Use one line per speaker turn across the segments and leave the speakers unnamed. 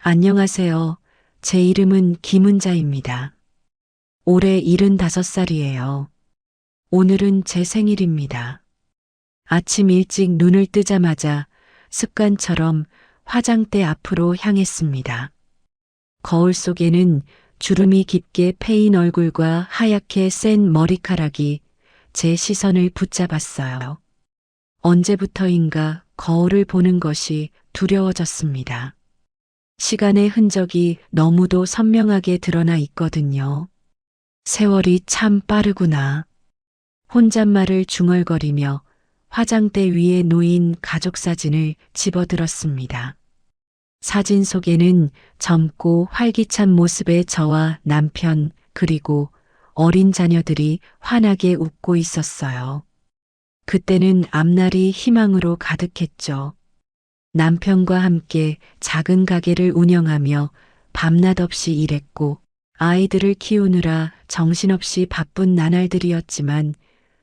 안녕하세요. 제 이름은 김은자입니다. 올해 75살이에요. 오늘은 제 생일입니다. 아침 일찍 눈을 뜨자마자 습관처럼 화장대 앞으로 향했습니다. 거울 속에는 주름이 깊게 패인 얼굴과 하얗게 센 머리카락이 제 시선을 붙잡았어요. 언제부터인가 거울을 보는 것이 두려워졌습니다. 시간의 흔적이 너무도 선명하게 드러나 있거든요. 세월이 참 빠르구나. 혼잣말을 중얼거리며 화장대 위에 놓인 가족 사진을 집어들었습니다. 사진 속에는 젊고 활기찬 모습의 저와 남편 그리고 어린 자녀들이 환하게 웃고 있었어요. 그때는 앞날이 희망으로 가득했죠. 남편과 함께 작은 가게를 운영하며 밤낮 없이 일했고 아이들을 키우느라 정신없이 바쁜 나날들이었지만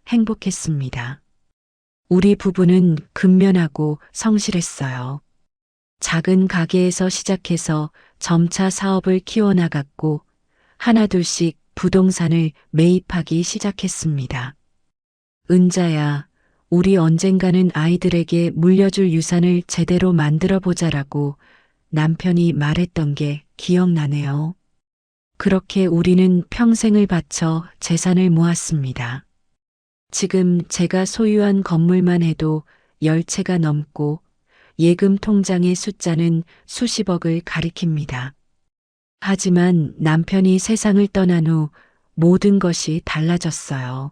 행복했습니다. 우리 부부는 근면하고 성실했어요. 작은 가게에서 시작해서 점차 사업을 키워나갔고 하나둘씩 부동산을 매입하기 시작했습니다. 은자야, 우리 언젠가는 아이들에게 물려줄 유산을 제대로 만들어 보자라고 남편이 말했던 게 기억나네요. 그렇게 우리는 평생을 바쳐 재산을 모았습니다. 지금 제가 소유한 건물만 해도 10채가 넘고 예금 통장의 숫자는 수십억을 가리킵니다. 하지만 남편이 세상을 떠난 후 모든 것이 달라졌어요.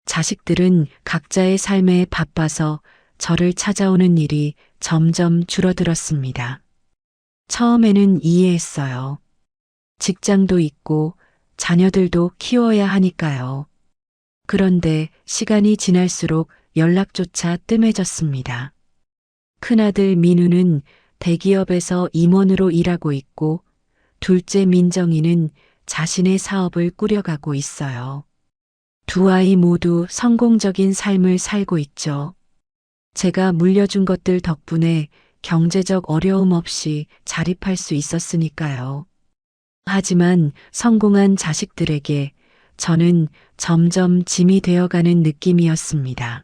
자식들은 각자의 삶에 바빠서 저를 찾아오는 일이 점점 줄어들었습니다. 처음에는 이해했어요. 직장도 있고 자녀들도 키워야 하니까요. 그런데 시간이 지날수록 연락조차 뜸해졌습니다. 큰아들 민우는 대기업에서 임원으로 일하고 있고 둘째 민정이는 자신의 사업을 꾸려가고 있어요. 두 아이 모두 성공적인 삶을 살고 있죠. 제가 물려준 것들 덕분에 경제적 어려움 없이 자립할 수 있었으니까요. 하지만 성공한 자식들에게 저는 점점 짐이 되어가는 느낌이었습니다.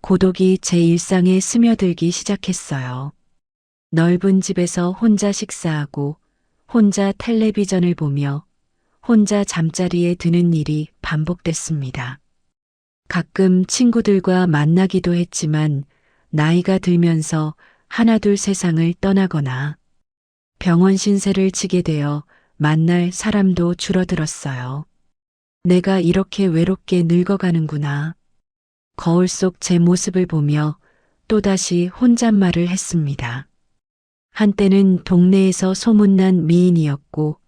고독이 제 일상에 스며들기 시작했어요. 넓은 집에서 혼자 식사하고 혼자 텔레비전을 보며 혼자 잠자리에 드는 일이 반복됐습니다. 가끔 친구들과 만나기도 했지만 나이가 들면서 하나둘 세상을 떠나거나 병원 신세를 지게 되어 만날 사람도 줄어들었어요. 내가 이렇게 외롭게 늙어가는구나. 거울 속 제 모습을 보며 또다시 혼잣말을 했습니다. 한때는 동네에서 소문난 미인이었고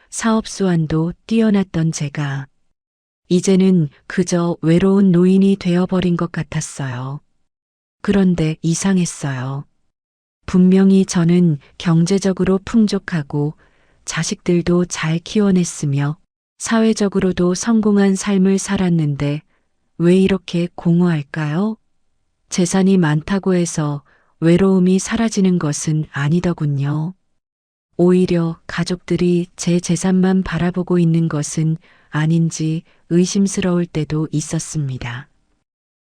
사업 수완도 뛰어났던 제가 이제는 그저 외로운 노인이 되어버린 것 같았어요. 그런데 이상했어요. 분명히 저는 경제적으로 풍족하고 자식들도 잘 키워냈으며 사회적으로도 성공한 삶을 살았는데 왜 이렇게 공허할까요? 재산이 많다고 해서 외로움이 사라지는 것은 아니더군요. 오히려 가족들이 제 재산만 바라보고 있는 것은 아닌지 의심스러울 때도 있었습니다.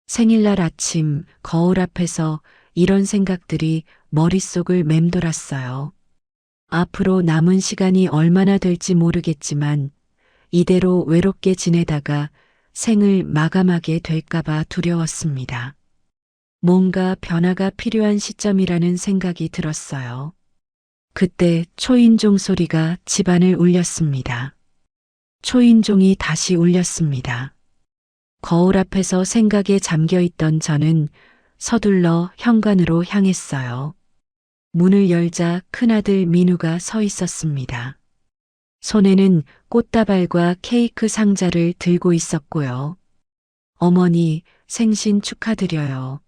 생일날 아침 거울 앞에서 이런 생각들이 머릿속을 맴돌았어요. 앞으로 남은 시간이 얼마나 될지 모르겠지만 이대로 외롭게 지내다가 생을 마감하게 될까봐 두려웠습니다. 뭔가 변화가 필요한 시점이라는 생각이 들었어요. 그때 초인종 소리가 집안을 울렸습니다. 초인종이 다시 울렸습니다. 거울 앞에서 생각에 잠겨 있던 저는 서둘러 현관으로 향했어요. 문을 열자 큰아들 민우가 서 있었습니다. 손에는 꽃다발과 케이크 상자를 들고 있었고요. 어머니, 생신 축하드려요.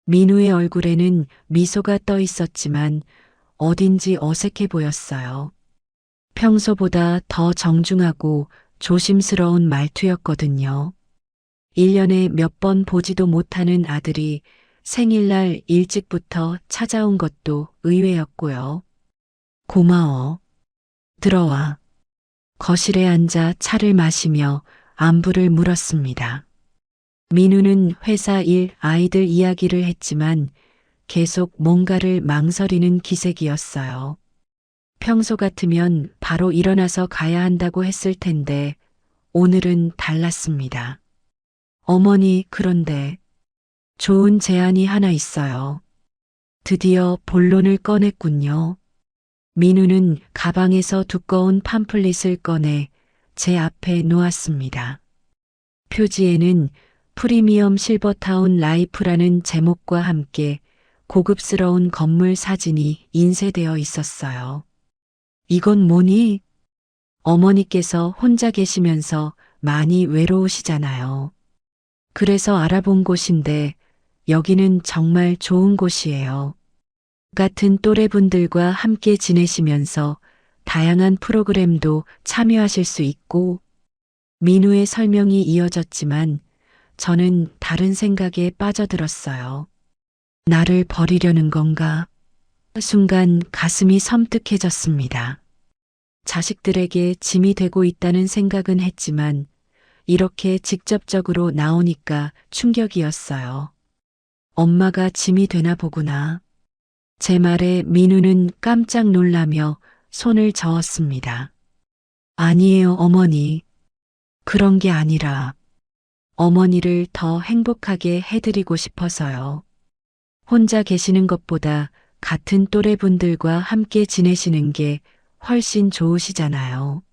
민우의 얼굴에는 미소가 떠 있었지만 어딘지 어색해 보였어요. 평소보다 더 정중하고 조심스러운 말투였거든요. 1년에 몇 번 보지도 못하는 아들이 생일날 일찍부터 찾아온 것도 의외였고요. 고마워. 들어와. 거실에 앉아 차를 마시며 안부를 물었습니다. 민우는 회사 일, 아이들 이야기를 했지만 계속 뭔가를 망설이는 기색이었어요. 평소 같으면 바로 일어나서 가야 한다고 했을 텐데 오늘은 달랐습니다. 어머니, 그런데 좋은 제안이 하나 있어요. 드디어 본론을 꺼냈군요. 민우는 가방에서 두꺼운 팜플릿을 꺼내 제 앞에 놓았습니다. 표지에는 프리미엄 실버타운 라이프라는 제목과 함께 고급스러운 건물 사진이 인쇄되어 있었어요. 이건 뭐니? 어머니께서 혼자 계시면서 많이 외로우시잖아요. 그래서 알아본 곳인데 여기는 정말 좋은 곳이에요. 같은 또래분들과 함께 지내시면서 다양한 프로그램도 참여하실 수 있고, 민우의 설명이 이어졌지만 저는 다른 생각에 빠져들었어요. 나를 버리려는 건가? 순간 가슴이 섬뜩해졌습니다. 자식들에게 짐이 되고 있다는 생각은 했지만 이렇게 직접적으로 나오니까 충격이었어요. 엄마가 짐이 되나 보구나. 제 말에 민우는 깜짝 놀라며 손을 저었습니다. 아니에요, 어머니. 그런 게 아니라 어머니를 더 행복하게 해드리고 싶어서요. 혼자 계시는 것보다 같은 또래분들과 함께 지내시는 게 훨씬 좋으시잖아요.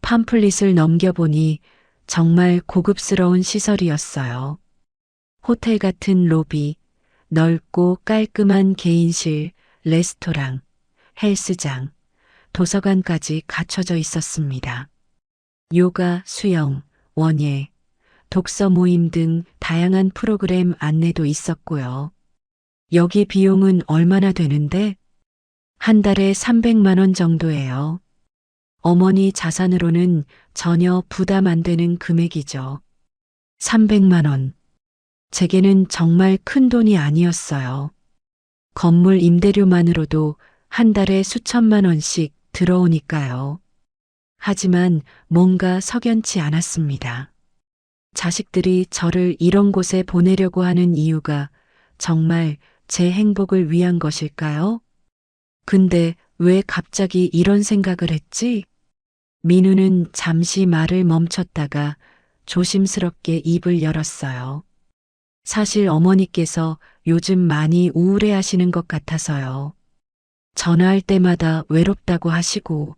팜플릿을 넘겨보니 정말 고급스러운 시설이었어요. 호텔 같은 로비, 넓고 깔끔한 개인실, 레스토랑, 헬스장, 도서관까지 갖춰져 있었습니다. 요가, 수영, 원예, 독서 모임 등 다양한 프로그램 안내도 있었고요. 여기 비용은 얼마나 되는데? 한 달에 300만 원 정도예요. 어머니 자산으로는 전혀 부담 안 되는 금액이죠. 300만 원. 제게는 정말 큰 돈이 아니었어요. 건물 임대료만으로도 한 달에 수천만 원씩 들어오니까요. 하지만 뭔가 석연치 않았습니다. 자식들이 저를 이런 곳에 보내려고 하는 이유가 정말 제 행복을 위한 것일까요? 근데 왜 갑자기 이런 생각을 했지? 민우는 잠시 말을 멈췄다가 조심스럽게 입을 열었어요. 사실 어머니께서 요즘 많이 우울해 하시는 것 같아서요. 전화할 때마다 외롭다고 하시고,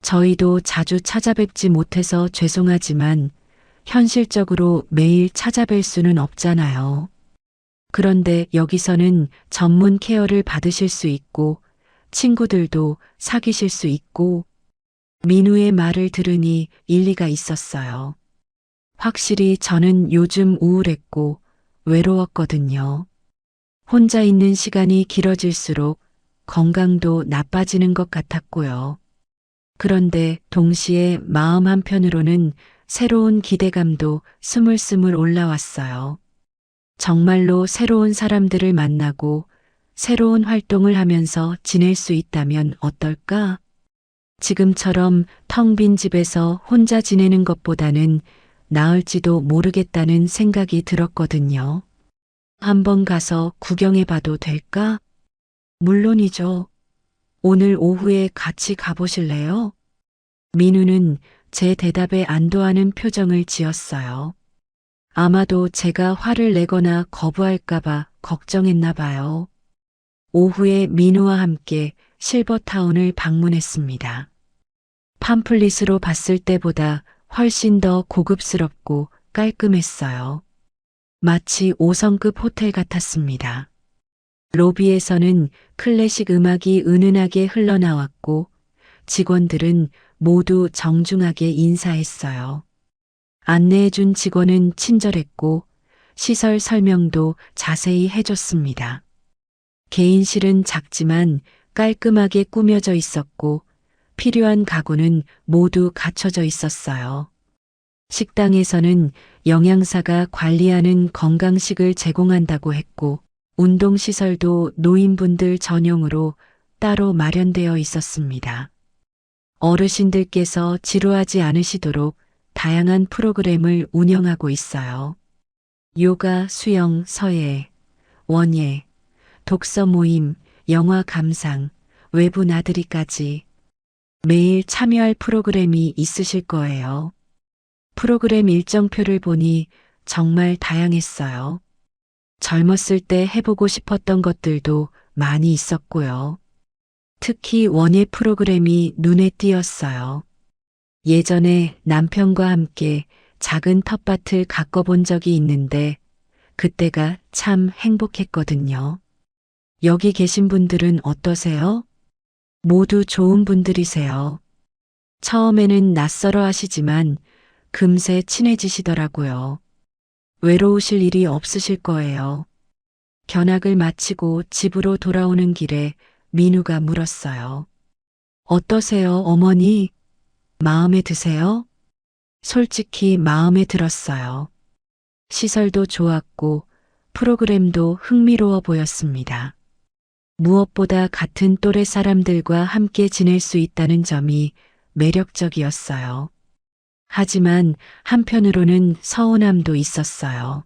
저희도 자주 찾아뵙지 못해서 죄송하지만 현실적으로 매일 찾아뵐 수는 없잖아요. 그런데 여기서는 전문 케어를 받으실 수 있고, 친구들도 사귀실 수 있고, 민우의 말을 들으니 일리가 있었어요. 확실히 저는 요즘 우울했고 외로웠거든요. 혼자 있는 시간이 길어질수록 건강도 나빠지는 것 같았고요. 그런데 동시에 마음 한편으로는 새로운 기대감도 스물스물 올라왔어요. 정말로 새로운 사람들을 만나고 새로운 활동을 하면서 지낼 수 있다면 어떨까? 지금처럼 텅 빈 집에서 혼자 지내는 것보다는 나을지도 모르겠다는 생각이 들었거든요. 한번 가서 구경해 봐도 될까? 물론이죠. 오늘 오후에 같이 가보실래요? 민우는 제 대답에 안도하는 표정을 지었어요. 아마도 제가 화를 내거나 거부할까봐 걱정했나 봐요. 오후에 민우와 함께 실버타운을 방문했습니다. 팜플릿으로 봤을 때보다 훨씬 더 고급스럽고 깔끔했어요. 마치 5성급 호텔 같았습니다. 로비에서는 클래식 음악이 은은하게 흘러나왔고 직원들은 모두 정중하게 인사했어요. 안내해준 직원은 친절했고 시설 설명도 자세히 해줬습니다. 개인실은 작지만 깔끔하게 꾸며져 있었고 필요한 가구는 모두 갖춰져 있었어요. 식당에서는 영양사가 관리하는 건강식을 제공한다고 했고 운동시설도 노인분들 전용으로 따로 마련되어 있었습니다. 어르신들께서 지루하지 않으시도록 다양한 프로그램을 운영하고 있어요. 요가, 수영, 서예, 원예, 독서 모임, 영화 감상, 외부 나들이까지 매일 참여할 프로그램이 있으실 거예요. 프로그램 일정표를 보니 정말 다양했어요. 젊었을 때 해보고 싶었던 것들도 많이 있었고요. 특히 원예 프로그램이 눈에 띄었어요. 예전에 남편과 함께 작은 텃밭을 가꿔본 적이 있는데 그때가 참 행복했거든요. 여기 계신 분들은 어떠세요? 모두 좋은 분들이세요. 처음에는 낯설어 하시지만 금세 친해지시더라고요. 외로우실 일이 없으실 거예요. 견학을 마치고 집으로 돌아오는 길에 민우가 물었어요. 어떠세요, 어머니? 마음에 드세요? 솔직히 마음에 들었어요. 시설도 좋았고 프로그램도 흥미로워 보였습니다. 무엇보다 같은 또래 사람들과 함께 지낼 수 있다는 점이 매력적이었어요. 하지만 한편으로는 서운함도 있었어요.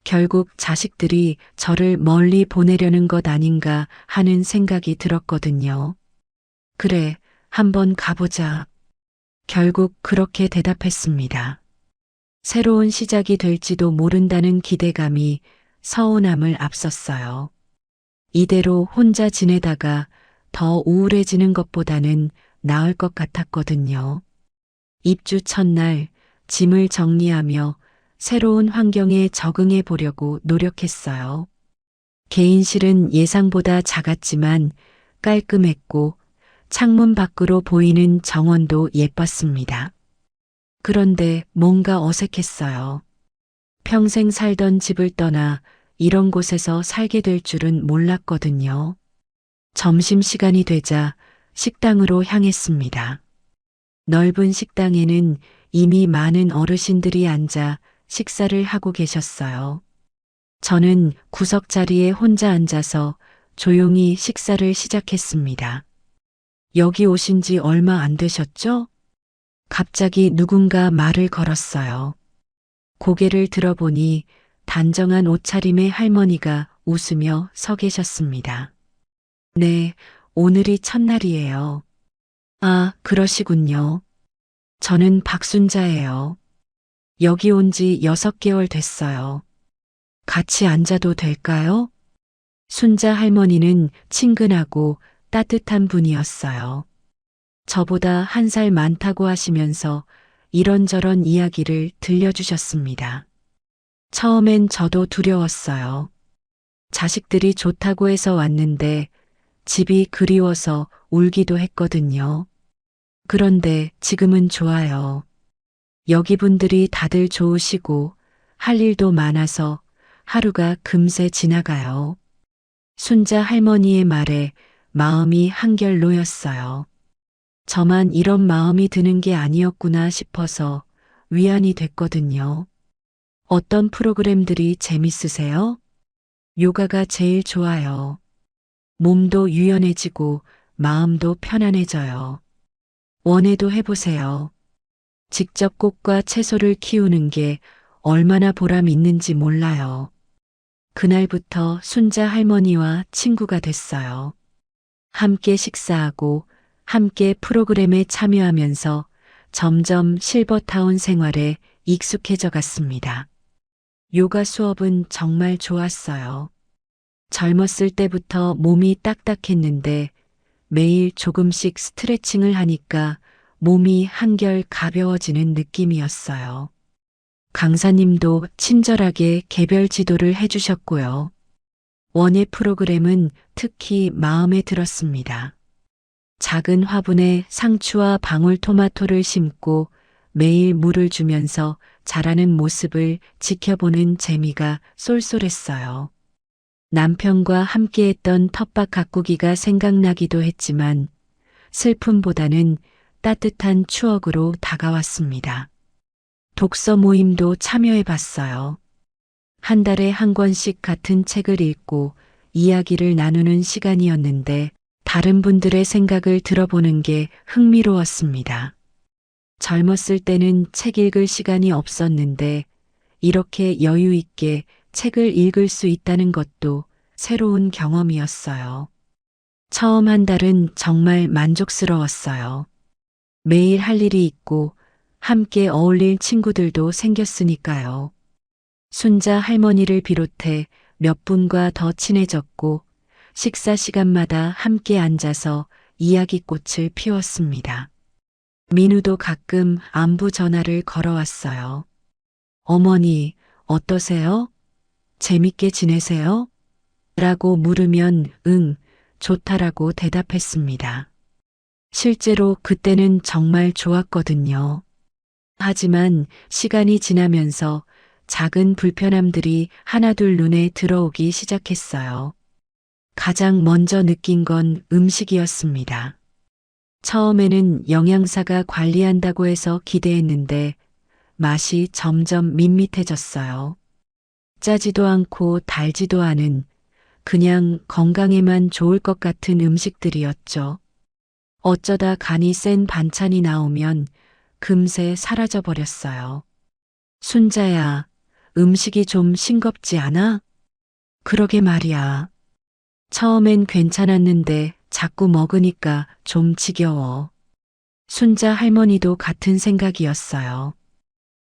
결국 자식들이 저를 멀리 보내려는 것 아닌가 하는 생각이 들었거든요. 그래, 한번 가보자. 결국 그렇게 대답했습니다. 새로운 시작이 될지도 모른다는 기대감이 서운함을 앞섰어요. 이대로 혼자 지내다가 더 우울해지는 것보다는 나을 것 같았거든요. 입주 첫날 짐을 정리하며 새로운 환경에 적응해 보려고 노력했어요. 개인실은 예상보다 작았지만 깔끔했고 창문 밖으로 보이는 정원도 예뻤습니다. 그런데 뭔가 어색했어요. 평생 살던 집을 떠나 이런 곳에서 살게 될 줄은 몰랐거든요. 점심시간이 되자 식당으로 향했습니다. 넓은 식당에는 이미 많은 어르신들이 앉아 식사를 하고 계셨어요. 저는 구석 자리에 혼자 앉아서 조용히 식사를 시작했습니다. 여기 오신 지 얼마 안 되셨죠? 갑자기 누군가 말을 걸었어요. 고개를 들어보니 단정한 옷차림의 할머니가 웃으며 서 계셨습니다. 네, 오늘이 첫날이에요. 아, 그러시군요. 저는 박순자예요. 여기 온 지 6개월 됐어요. 같이 앉아도 될까요? 순자 할머니는 친근하고 따뜻한 분이었어요. 저보다 1살 많다고 하시면서 이런저런 이야기를 들려주셨습니다. 처음엔 저도 두려웠어요. 자식들이 좋다고 해서 왔는데 집이 그리워서 울기도 했거든요. 그런데 지금은 좋아요. 여기 분들이 다들 좋으시고 할 일도 많아서 하루가 금세 지나가요. 순자 할머니의 말에 마음이 한결 놓였어요. 저만 이런 마음이 드는 게 아니었구나 싶어서 위안이 됐거든요. 어떤 프로그램들이 재밌으세요? 요가가 제일 좋아요. 몸도 유연해지고 마음도 편안해져요. 원해도 해보세요. 직접 꽃과 채소를 키우는 게 얼마나 보람 있는지 몰라요. 그날부터 순자 할머니와 친구가 됐어요. 함께 식사하고 함께 프로그램에 참여하면서 점점 실버타운 생활에 익숙해져 갔습니다. 요가 수업은 정말 좋았어요. 젊었을 때부터 몸이 딱딱했는데 매일 조금씩 스트레칭을 하니까 몸이 한결 가벼워지는 느낌이었어요. 강사님도 친절하게 개별 지도를 해주셨고요. 원예 프로그램은 특히 마음에 들었습니다. 작은 화분에 상추와 방울토마토를 심고 매일 물을 주면서 자라는 모습을 지켜보는 재미가 쏠쏠했어요. 남편과 함께했던 텃밭 가꾸기가 생각나기도 했지만 슬픔보다는 따뜻한 추억으로 다가왔습니다. 독서 모임도 참여해봤어요. 한 달에 한 권씩 같은 책을 읽고 이야기를 나누는 시간이었는데 다른 분들의 생각을 들어보는 게 흥미로웠습니다. 젊었을 때는 책 읽을 시간이 없었는데 이렇게 여유 있게 책을 읽을 수 있다는 것도 새로운 경험이었어요. 처음 한 달은 정말 만족스러웠어요. 매일 할 일이 있고 함께 어울릴 친구들도 생겼으니까요. 순자 할머니를 비롯해 몇 분과 더 친해졌고 식사 시간마다 함께 앉아서 이야기꽃을 피웠습니다. 민우도 가끔 안부 전화를 걸어왔어요. 어머니, 어떠세요? 재밌게 지내세요? 라고 물으면 응, 좋다라고 대답했습니다. 실제로 그때는 정말 좋았거든요. 하지만 시간이 지나면서 작은 불편함들이 하나둘 눈에 들어오기 시작했어요. 가장 먼저 느낀 건 음식이었습니다. 처음에는 영양사가 관리한다고 해서 기대했는데 맛이 점점 밋밋해졌어요. 짜지도 않고 달지도 않은 그냥 건강에만 좋을 것 같은 음식들이었죠. 어쩌다 간이 센 반찬이 나오면 금세 사라져 버렸어요. 순자야, 음식이 좀 싱겁지 않아? 그러게 말이야. 처음엔 괜찮았는데 자꾸 먹으니까 좀 지겨워. 순자 할머니도 같은 생각이었어요.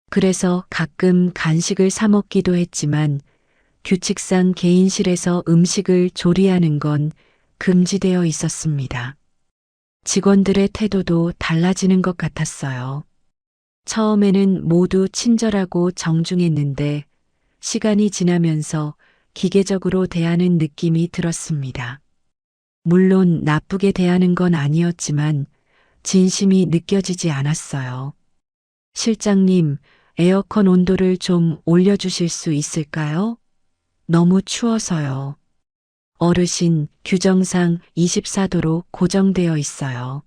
그래서 가끔 간식을 사 먹기도 했지만 규칙상 개인실에서 음식을 조리하는 건 금지되어 있었습니다. 직원들의 태도도 달라지는 것 같았어요. 처음에는 모두 친절하고 정중했는데 시간이 지나면서 기계적으로 대하는 느낌이 들었습니다. 물론 나쁘게 대하는 건 아니었지만 진심이 느껴지지 않았어요. 실장님, 에어컨 온도를 좀 올려주실 수 있을까요? 너무 추워서요. 어르신, 규정상 24도로 고정되어 있어요.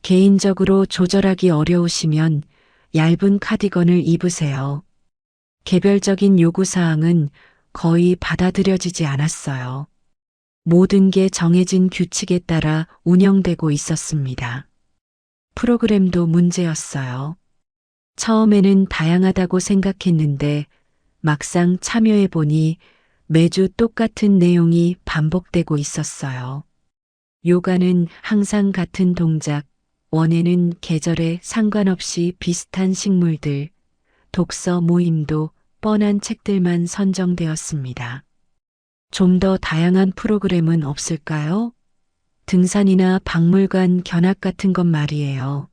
개인적으로 조절하기 어려우시면 얇은 카디건을 입으세요. 개별적인 요구사항은 거의 받아들여지지 않았어요. 모든 게 정해진 규칙에 따라 운영되고 있었습니다. 프로그램도 문제였어요. 처음에는 다양하다고 생각했는데 막상 참여해보니 매주 똑같은 내용이 반복되고 있었어요. 요가는 항상 같은 동작, 원에는 계절에 상관없이 비슷한 식물들, 독서 모임도 뻔한 책들만 선정되었습니다. 좀 더 다양한 프로그램은 없을까요? 등산이나 박물관 견학 같은 것 말이에요.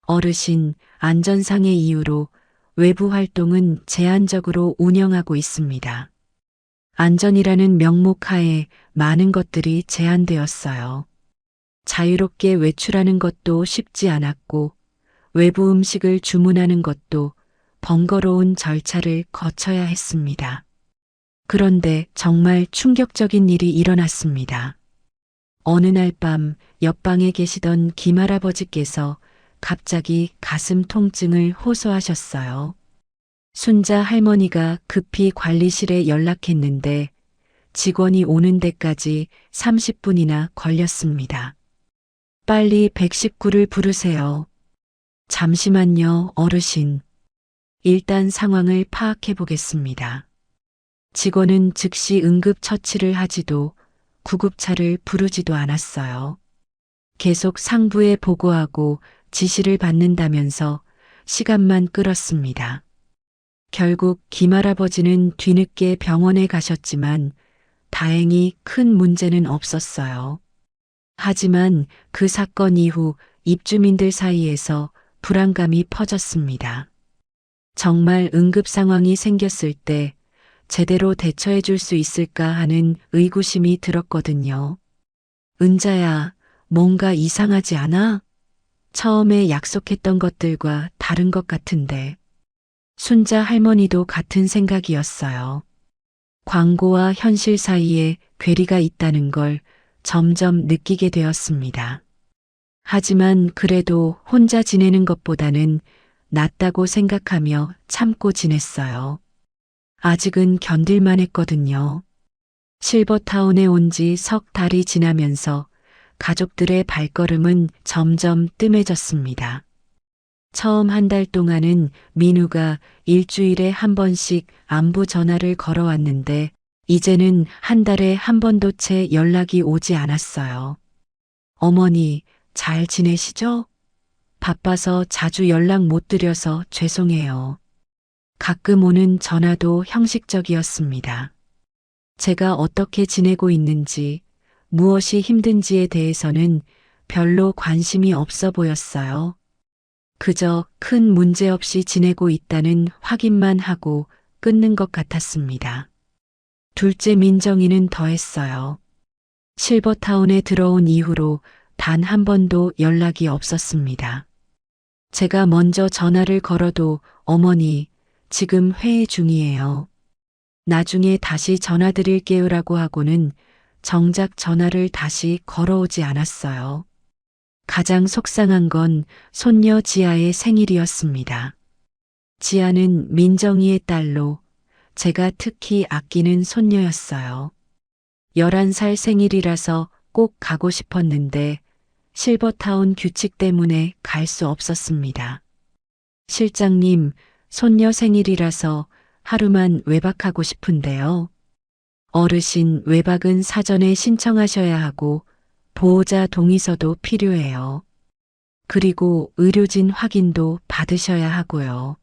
어르신, 안전상의 이유로 외부 활동은 제한적으로 운영하고 있습니다. 안전이라는 명목 하에 많은 것들이 제한되었어요. 자유롭게 외출하는 것도 쉽지 않았고 외부 음식을 주문하는 것도 번거로운 절차를 거쳐야 했습니다. 그런데 정말 충격적인 일이 일어났습니다. 어느 날 밤 옆방에 계시던 김할아버지께서 갑자기 가슴 통증을 호소하셨어요. 순자 할머니가 급히 관리실에 연락했는데 직원이 오는 데까지 30분이나 걸렸습니다. 빨리 119를 부르세요. 잠시만요, 어르신. 일단 상황을 파악해 보겠습니다. 직원은 즉시 응급처치를 하지도 구급차를 부르지도 않았어요. 계속 상부에 보고하고 지시를 받는다면서 시간만 끌었습니다. 결국 김할아버지는 뒤늦게 병원에 가셨지만 다행히 큰 문제는 없었어요. 하지만 그 사건 이후 입주민들 사이에서 불안감이 퍼졌습니다. 정말 응급 상황이 생겼을 때 제대로 대처해 줄 수 있을까 하는 의구심이 들었거든요. 은자야, 뭔가 이상하지 않아? 처음에 약속했던 것들과 다른 것 같은데. 순자 할머니도 같은 생각이었어요. 광고와 현실 사이에 괴리가 있다는 걸 점점 느끼게 되었습니다. 하지만 그래도 혼자 지내는 것보다는 낫다고 생각하며 참고 지냈어요. 아직은 견딜만 했거든요. 실버타운에 온 지 석 달이 지나면서 가족들의 발걸음은 점점 뜸해졌습니다. 처음 한 달 동안은 민우가 일주일에 한 번씩 안부 전화를 걸어왔는데 이제는 한 달에 한 번도 채 연락이 오지 않았어요. 어머니, 잘 지내시죠? 바빠서 자주 연락 못 드려서 죄송해요. 가끔 오는 전화도 형식적이었습니다. 제가 어떻게 지내고 있는지, 무엇이 힘든지에 대해서는 별로 관심이 없어 보였어요. 그저 큰 문제 없이 지내고 있다는 확인만 하고 끊는 것 같았습니다. 둘째 민정이는 더했어요. 실버타운에 들어온 이후로 단 한 번도 연락이 없었습니다. 제가 먼저 전화를 걸어도 어머니, 지금 회의 중이에요. 나중에 다시 전화 드릴게요라고 하고는 정작 전화를 다시 걸어오지 않았어요. 가장 속상한 건 손녀 지아의 생일이었습니다. 지아는 민정이의 딸로 제가 특히 아끼는 손녀였어요. 11살 생일이라서 꼭 가고 싶었는데 실버타운 규칙 때문에 갈 수 없었습니다. 실장님, 손녀 생일이라서 하루만 외박하고 싶은데요. 어르신 외박은 사전에 신청하셔야 하고 보호자 동의서도 필요해요. 그리고 의료진 확인도 받으셔야 하고요.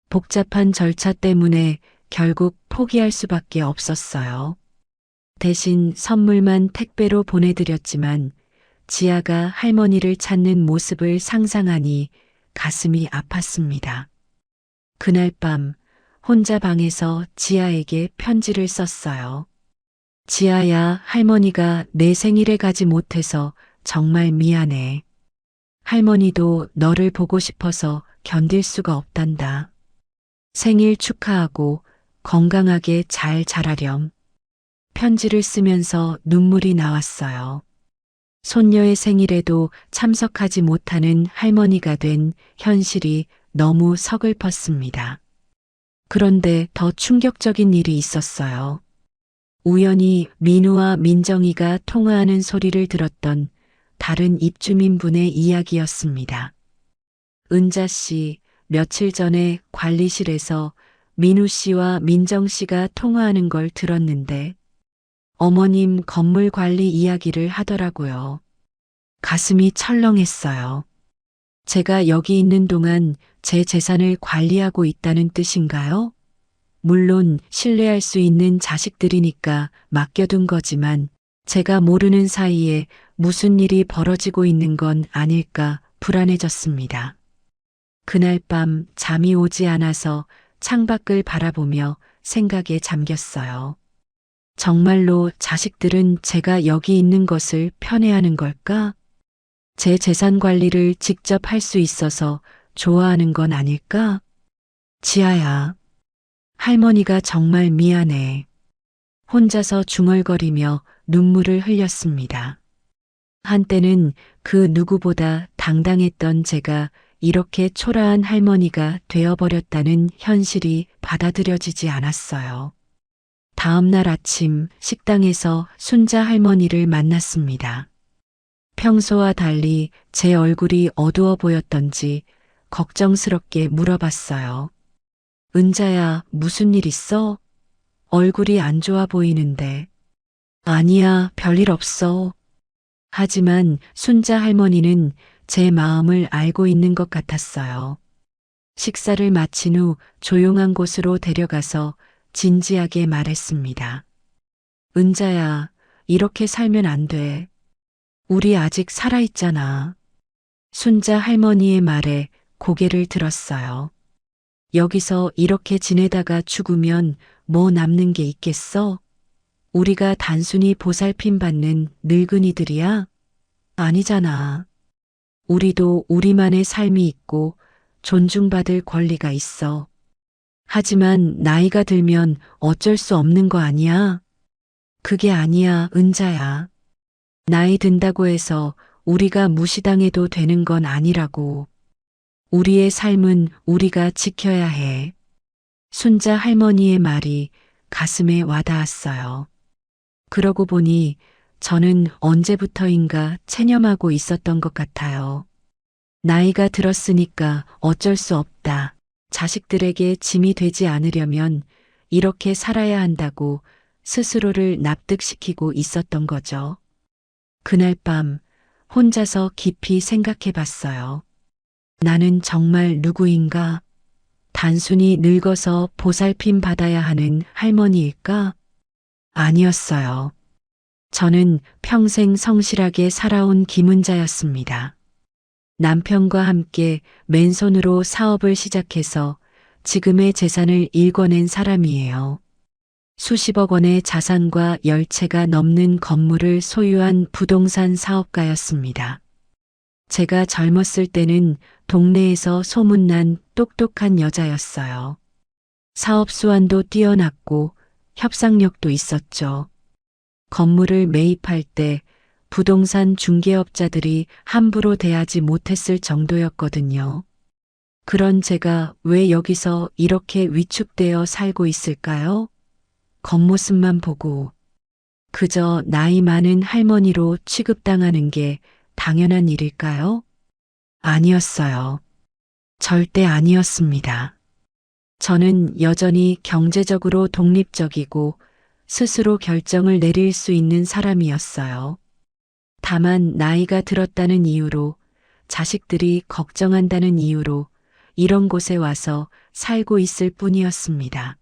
복잡한 절차 때문에 결국 포기할 수밖에 없었어요. 대신 선물만 택배로 보내드렸지만 지아가 할머니를 찾는 모습을 상상하니 가슴이 아팠습니다. 그날 밤 혼자 방에서 지아에게 편지를 썼어요. 지아야, 할머니가 내 생일에 가지 못해서 정말 미안해. 할머니도 너를 보고 싶어서 견딜 수가 없단다. 생일 축하하고 건강하게 잘 자라렴. 편지를 쓰면서 눈물이 나왔어요. 손녀의 생일에도 참석하지 못하는 할머니가 된 현실이 너무 서글펐습니다. 그런데 더 충격적인 일이 있었어요. 우연히 민우와 민정이가 통화하는 소리를 들었던 다른 입주민분의 이야기였습니다. 은자 씨, 며칠 전에 관리실에서 민우 씨와 민정 씨가 통화하는 걸 들었는데 어머님 건물 관리 이야기를 하더라고요. 가슴이 철렁했어요. 제가 여기 있는 동안 제 재산을 관리하고 있다는 뜻인가요? 물론 신뢰할 수 있는 자식들이니까 맡겨둔 거지만 제가 모르는 사이에 무슨 일이 벌어지고 있는 건 아닐까 불안해졌습니다. 그날 밤 잠이 오지 않아서 창밖을 바라보며 생각에 잠겼어요. 정말로 자식들은 제가 여기 있는 것을 편애하는 걸까? 제 재산 관리를 직접 할 수 있어서 좋아하는 건 아닐까? 지아야, 할머니가 정말 미안해. 혼자서 중얼거리며 눈물을 흘렸습니다. 한때는 그 누구보다 당당했던 제가 이렇게 초라한 할머니가 되어버렸다는 현실이 받아들여지지 않았어요. 다음 날 아침 식당에서 순자 할머니를 만났습니다. 평소와 달리 제 얼굴이 어두워 보였던지 걱정스럽게 물어봤어요. 은자야, 무슨 일 있어? 얼굴이 안 좋아 보이는데. 아니야, 별일 없어. 하지만 순자 할머니는 제 마음을 알고 있는 것 같았어요. 식사를 마친 후 조용한 곳으로 데려가서 진지하게 말했습니다. 은자야, 이렇게 살면 안 돼. 우리 아직 살아있잖아. 순자 할머니의 말에 고개를 들었어요. 여기서 이렇게 지내다가 죽으면 뭐 남는 게 있겠어? 우리가 단순히 보살핌 받는 늙은이들이야? 아니잖아. 우리도 우리만의 삶이 있고 존중받을 권리가 있어. 하지만 나이가 들면 어쩔 수 없는 거 아니야? 그게 아니야, 은자야. 나이 든다고 해서 우리가 무시당해도 되는 건 아니라고. 우리의 삶은 우리가 지켜야 해. 순자 할머니의 말이 가슴에 와닿았어요. 그러고 보니 저는 언제부터인가 체념하고 있었던 것 같아요. 나이가 들었으니까 어쩔 수 없다. 자식들에게 짐이 되지 않으려면 이렇게 살아야 한다고 스스로를 납득시키고 있었던 거죠. 그날 밤 혼자서 깊이 생각해 봤어요. 나는 정말 누구인가? 단순히 늙어서 보살핌 받아야 하는 할머니일까? 아니었어요. 저는 평생 성실하게 살아온 김은자였습니다. 남편과 함께 맨손으로 사업을 시작해서 지금의 재산을 일궈낸 사람이에요. 수십억 원의 자산과 10채가 넘는 건물을 소유한 부동산 사업가였습니다. 제가 젊었을 때는 동네에서 소문난 똑똑한 여자였어요. 사업 수완도 뛰어났고 협상력도 있었죠. 건물을 매입할 때 부동산 중개업자들이 함부로 대하지 못했을 정도였거든요. 그런 제가 왜 여기서 이렇게 위축되어 살고 있을까요? 겉모습만 보고 그저 나이 많은 할머니로 취급당하는 게 당연한 일일까요? 아니었어요. 절대 아니었습니다. 저는 여전히 경제적으로 독립적이고 스스로 결정을 내릴 수 있는 사람이었어요. 다만 나이가 들었다는 이유로, 자식들이 걱정한다는 이유로 이런 곳에 와서 살고 있을 뿐이었습니다.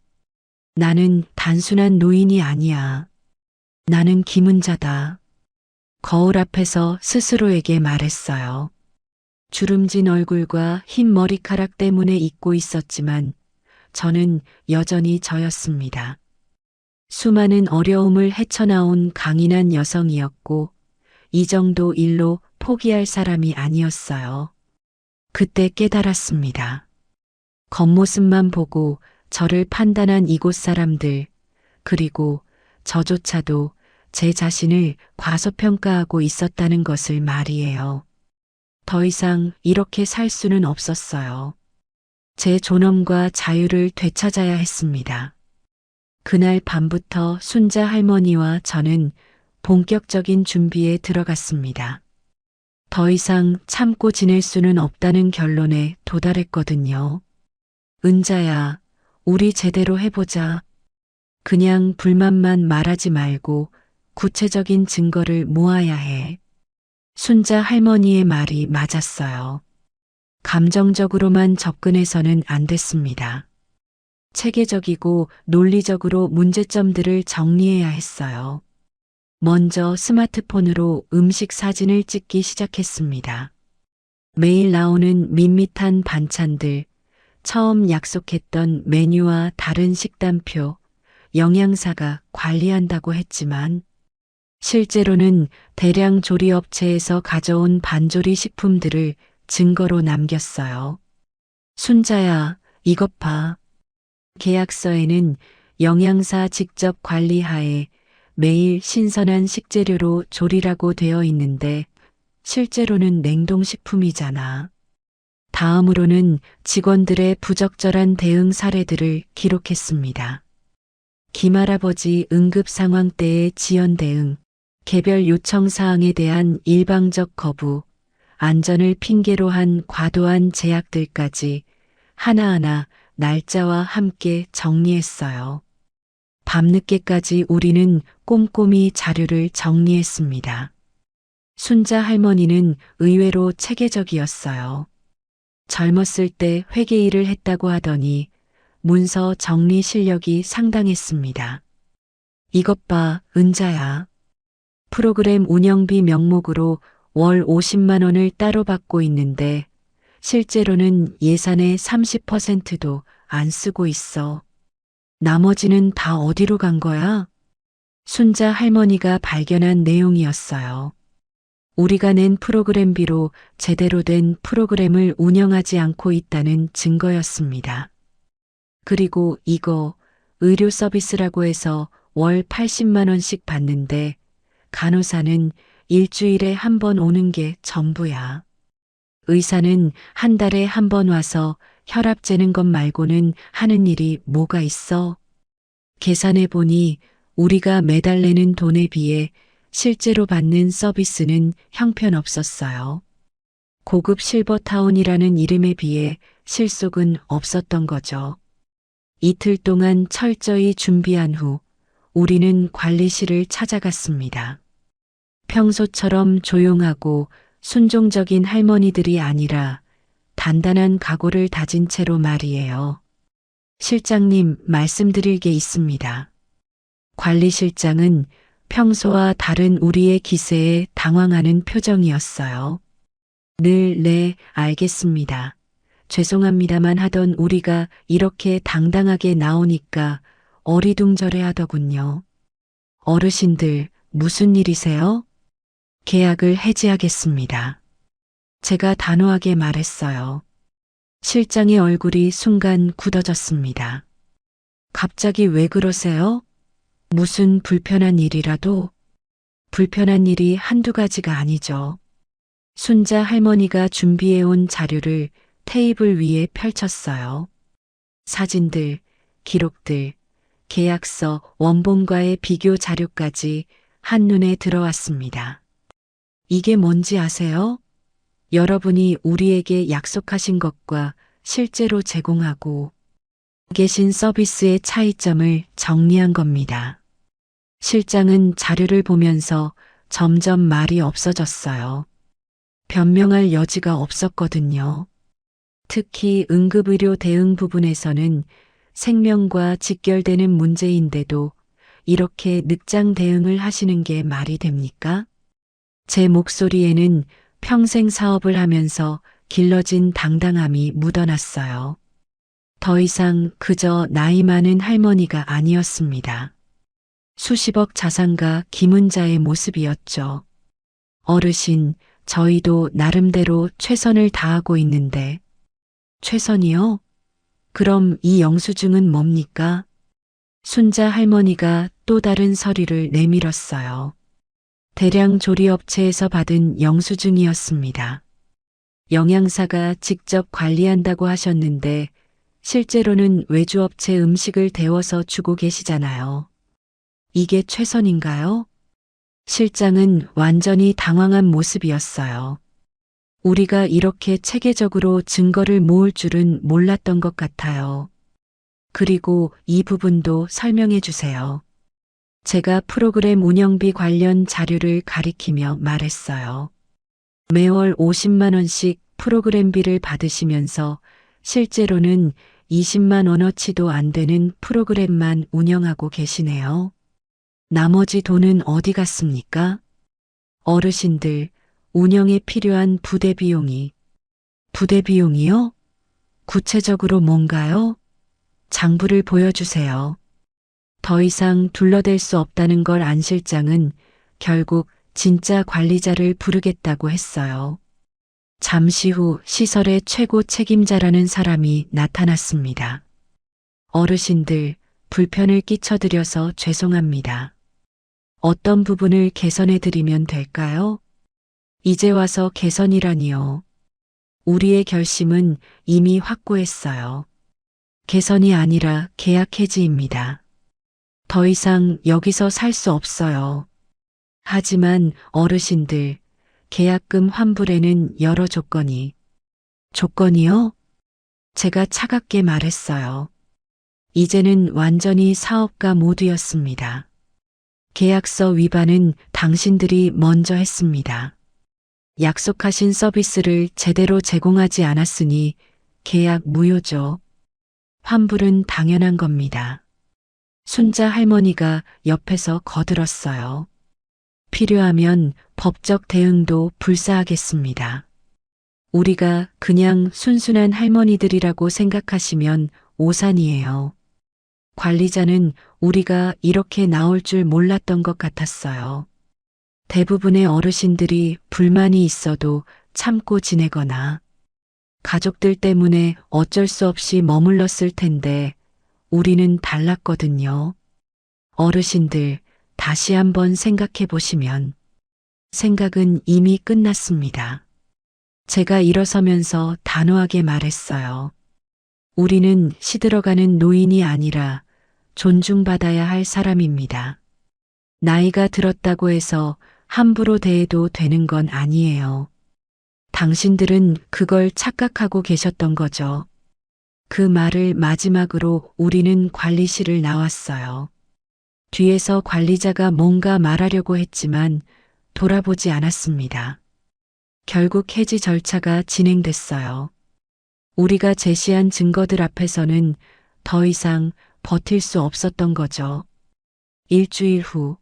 나는 단순한 노인이 아니야. 나는 김은자다. 거울 앞에서 스스로에게 말했어요. 주름진 얼굴과 흰 머리카락 때문에 잊고 있었지만 저는 여전히 저였습니다. 수많은 어려움을 헤쳐나온 강인한 여성이었고 이 정도 일로 포기할 사람이 아니었어요. 그때 깨달았습니다. 겉모습만 보고 저를 판단한 이곳 사람들, 그리고 저조차도 제 자신을 과소평가하고 있었다는 것을 말이에요. 더 이상 이렇게 살 수는 없었어요. 제 존엄과 자유를 되찾아야 했습니다. 그날 밤부터 순자 할머니와 저는 본격적인 준비에 들어갔습니다. 더 이상 참고 지낼 수는 없다는 결론에 도달했거든요. 은자야, 우리 제대로 해보자. 그냥 불만만 말하지 말고 구체적인 증거를 모아야 해. 순자 할머니의 말이 맞았어요. 감정적으로만 접근해서는 안 됐습니다. 체계적이고 논리적으로 문제점들을 정리해야 했어요. 먼저 스마트폰으로 음식 사진을 찍기 시작했습니다. 매일 나오는 밋밋한 반찬들, 처음 약속했던 메뉴와 다른 식단표, 영양사가 관리한다고 했지만 실제로는 대량 조리업체에서 가져온 반조리 식품들을 증거로 남겼어요. 순자야, 이것 봐. 계약서에는 영양사 직접 관리하에 매일 신선한 식재료로 조리라고 되어 있는데 실제로는 냉동식품이잖아. 다음으로는 직원들의 부적절한 대응 사례들을 기록했습니다. 김할아버지 응급 상황 때의 지연 대응, 개별 요청 사항에 대한 일방적 거부, 안전을 핑계로 한 과도한 제약들까지 하나하나 날짜와 함께 정리했어요. 밤늦게까지 우리는 꼼꼼히 자료를 정리했습니다. 순자 할머니는 의외로 체계적이었어요. 젊었을 때 회계일을 했다고 하더니 문서 정리 실력이 상당했습니다. 이것 봐, 은자야. 프로그램 운영비 명목으로 월 50만 원을 따로 받고 있는데 실제로는 예산의 30%도 안 쓰고 있어. 나머지는 다 어디로 간 거야? 순자 할머니가 발견한 내용이었어요. 우리가 낸 프로그램비로 제대로 된 프로그램을 운영하지 않고 있다는 증거였습니다. 그리고 이거 의료 서비스라고 해서 월 80만 원씩 받는데 간호사는 일주일에 한 번 오는 게 전부야. 의사는 한 달에 한 번 와서 혈압 재는 것 말고는 하는 일이 뭐가 있어? 계산해 보니 우리가 매달 내는 돈에 비해 실제로 받는 서비스는 형편없었어요. 고급 실버타운이라는 이름에 비해 실속은 없었던 거죠. 이틀 동안 철저히 준비한 후 우리는 관리실을 찾아갔습니다. 평소처럼 조용하고 순종적인 할머니들이 아니라 단단한 각오를 다진 채로 말이에요. 실장님, 말씀드릴 게 있습니다. 관리실장은 평소와 다른 우리의 기세에 당황하는 표정이었어요. 늘 네, 알겠습니다. 죄송합니다만 하던 우리가 이렇게 당당하게 나오니까 어리둥절해 하더군요. 어르신들, 무슨 일이세요? 계약을 해지하겠습니다. 제가 단호하게 말했어요. 실장의 얼굴이 순간 굳어졌습니다. 갑자기 왜 그러세요? 무슨 불편한 일이라도? 불편한 일이 한두 가지가 아니죠. 순자 할머니가 준비해온 자료를 테이블 위에 펼쳤어요. 사진들, 기록들, 계약서, 원본과의 비교 자료까지 한눈에 들어왔습니다. 이게 뭔지 아세요? 여러분이 우리에게 약속하신 것과 실제로 제공하고 계신 서비스의 차이점을 정리한 겁니다. 실장은 자료를 보면서 점점 말이 없어졌어요. 변명할 여지가 없었거든요. 특히 응급의료 대응 부분에서는 생명과 직결되는 문제인데도 이렇게 늑장 대응을 하시는 게 말이 됩니까? 제 목소리에는 평생 사업을 하면서 길러진 당당함이 묻어났어요. 더 이상 그저 나이 많은 할머니가 아니었습니다. 수십억 자산가 김은자의 모습이었죠. 어르신, 저희도 나름대로 최선을 다하고 있는데. 최선이요? 그럼 이 영수증은 뭡니까? 순자 할머니가 또 다른 서류를 내밀었어요. 대량 조리업체에서 받은 영수증이었습니다. 영양사가 직접 관리한다고 하셨는데 실제로는 외주업체 음식을 데워서 주고 계시잖아요. 이게 최선인가요? 실장은 완전히 당황한 모습이었어요. 우리가 이렇게 체계적으로 증거를 모을 줄은 몰랐던 것 같아요. 그리고 이 부분도 설명해 주세요. 제가 프로그램 운영비 관련 자료를 가리키며 말했어요. 매월 50만 원씩 프로그램비를 받으시면서 실제로는 20만 원어치도 안 되는 프로그램만 운영하고 계시네요. 나머지 돈은 어디 갔습니까? 어르신들, 운영에 필요한 부대 비용이. 부대 비용이요? 구체적으로 뭔가요? 장부를 보여주세요. 더 이상 둘러댈 수 없다는 걸 안 실장은 결국 진짜 관리자를 부르겠다고 했어요. 잠시 후 시설의 최고 책임자라는 사람이 나타났습니다. 어르신들, 불편을 끼쳐드려서 죄송합니다. 어떤 부분을 개선해드리면 될까요? 이제 와서 개선이라니요. 우리의 결심은 이미 확고했어요. 개선이 아니라 계약 해지입니다. 더 이상 여기서 살 수 없어요. 하지만 어르신들, 계약금 환불에는 여러 조건이. 조건이요? 제가 차갑게 말했어요. 이제는 완전히 사업가 모드였습니다. 계약서 위반은 당신들이 먼저 했습니다. 약속하신 서비스를 제대로 제공하지 않았으니 계약 무효죠. 환불은 당연한 겁니다. 순자 할머니가 옆에서 거들었어요. 필요하면 법적 대응도 불사하겠습니다. 우리가 그냥 순순한 할머니들이라고 생각하시면 오산이에요. 관리자는 우리가 이렇게 나올 줄 몰랐던 것 같았어요. 대부분의 어르신들이 불만이 있어도 참고 지내거나 가족들 때문에 어쩔 수 없이 머물렀을 텐데 우리는 달랐거든요. 어르신들, 다시 한번 생각해 보시면 생각은 이미 끝났습니다. 제가 일어서면서 단호하게 말했어요. 우리는 시들어가는 노인이 아니라 존중받아야 할 사람입니다. 나이가 들었다고 해서 함부로 대해도 되는 건 아니에요. 당신들은 그걸 착각하고 계셨던 거죠. 그 말을 마지막으로 우리는 관리실을 나왔어요. 뒤에서 관리자가 뭔가 말하려고 했지만 돌아보지 않았습니다. 결국 해지 절차가 진행됐어요. 우리가 제시한 증거들 앞에서는 더 이상 버틸 수 없었던 거죠. 일주일 후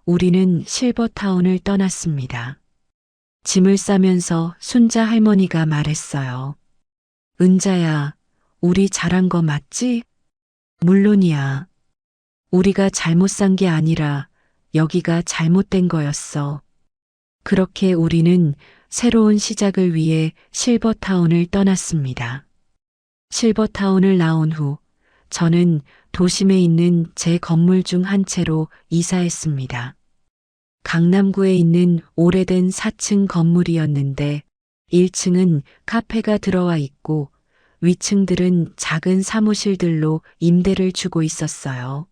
우리는 실버타운을 떠났습니다. 짐을 싸면서 순자 할머니가 말했어요. 은자야, 우리 잘한 거 맞지? 물론이야. 우리가 잘못 산 게 아니라 여기가 잘못된 거였어. 그렇게 우리는 새로운 시작을 위해 실버타운을 떠났습니다. 실버타운을 나온 후 저는 도심에 있는 제 건물 중 한 채로 이사했습니다. 강남구에 있는 오래된 4층 건물이었는데 1층은 카페가 들어와 있고 위층들은 작은 사무실들로 임대를 주고 있었어요.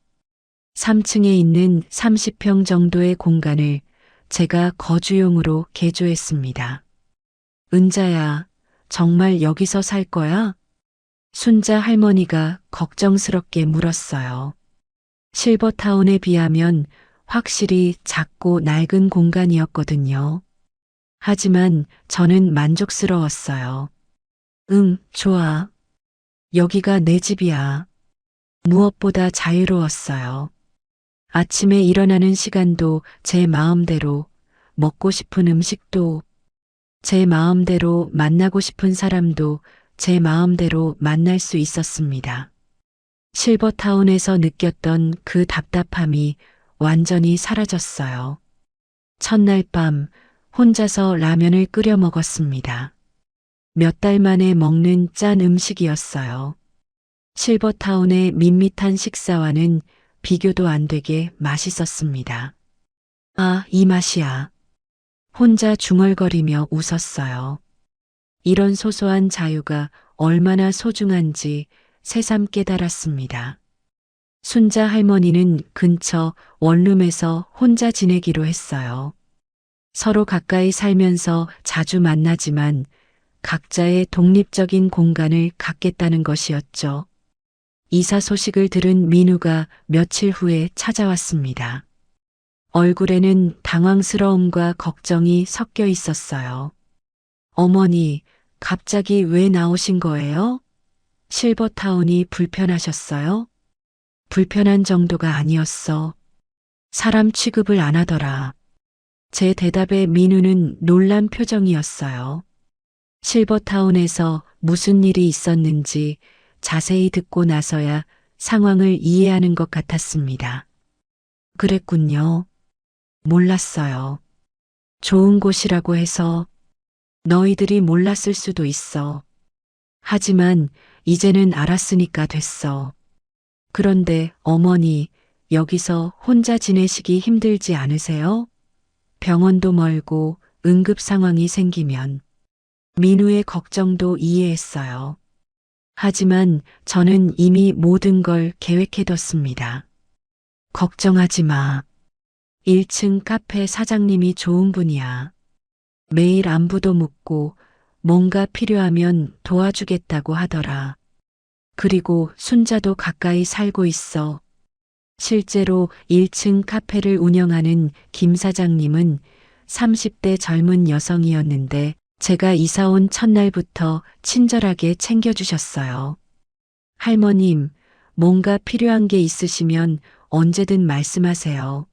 3층에 있는 30평 정도의 공간을 제가 거주용으로 개조했습니다. 은자야, 정말 여기서 살 거야? 순자 할머니가 걱정스럽게 물었어요. 실버타운에 비하면 확실히 작고 낡은 공간이었거든요. 하지만 저는 만족스러웠어요. 응, 좋아. 여기가 내 집이야. 무엇보다 자유로웠어요. 아침에 일어나는 시간도 제 마음대로, 먹고 싶은 음식도 제 마음대로, 만나고 싶은 사람도 제 마음대로 만날 수 있었습니다. 실버타운에서 느꼈던 그 답답함이 완전히 사라졌어요. 첫날 밤 혼자서 라면을 끓여 먹었습니다. 몇 달 만에 먹는 짠 음식이었어요. 실버타운의 밋밋한 식사와는 비교도 안 되게 맛있었습니다. 아, 이 맛이야. 혼자 중얼거리며 웃었어요. 이런 소소한 자유가 얼마나 소중한지 새삼 깨달았습니다. 순자 할머니는 근처 원룸에서 혼자 지내기로 했어요. 서로 가까이 살면서 자주 만나지만 각자의 독립적인 공간을 갖겠다는 것이었죠. 이사 소식을 들은 민우가 며칠 후에 찾아왔습니다. 얼굴에는 당황스러움과 걱정이 섞여 있었어요. 어머니, 갑자기 왜 나오신 거예요? 실버타운이 불편하셨어요? 불편한 정도가 아니었어. 사람 취급을 안 하더라. 제 대답에 민우는 놀란 표정이었어요. 실버타운에서 무슨 일이 있었는지 자세히 듣고 나서야 상황을 이해하는 것 같았습니다. 그랬군요. 몰랐어요. 좋은 곳이라고 해서 너희들이 몰랐을 수도 있어. 하지만 이제는 알았으니까 됐어. 그런데 어머니, 여기서 혼자 지내시기 힘들지 않으세요? 병원도 멀고 응급 상황이 생기면 민우의 걱정도 이해했어요. 하지만 저는 이미 모든 걸 계획해뒀습니다. 걱정하지 마. 1층 카페 사장님이 좋은 분이야. 매일 안부도 묻고 뭔가 필요하면 도와주겠다고 하더라. 그리고 순자도 가까이 살고 있어. 실제로 1층 카페를 운영하는 김 사장님은 30대 젊은 여성이었는데 제가 이사 온 첫날부터 친절하게 챙겨주셨어요. 할머님, 뭔가 필요한 게 있으시면 언제든 말씀하세요.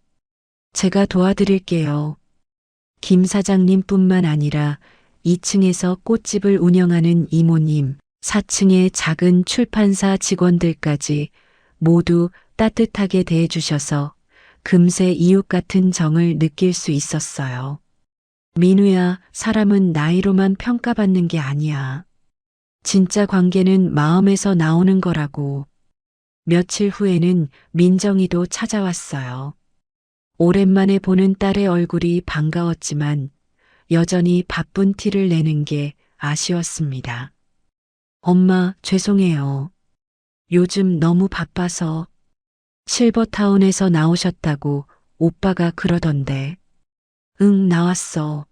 제가 도와드릴게요. 김 사장님뿐만 아니라 2층에서 꽃집을 운영하는 이모님, 4층의 작은 출판사 직원들까지 모두 따뜻하게 대해주셔서 금세 이웃 같은 정을 느낄 수 있었어요. 민우야, 사람은 나이로만 평가받는 게 아니야. 진짜 관계는 마음에서 나오는 거라고. 며칠 후에는 민정이도 찾아왔어요. 오랜만에 보는 딸의 얼굴이 반가웠지만 여전히 바쁜 티를 내는 게 아쉬웠습니다. 엄마, 죄송해요. 요즘 너무 바빠서 실버타운에서 나오셨다고 오빠가 그러던데. 응, 나왔어.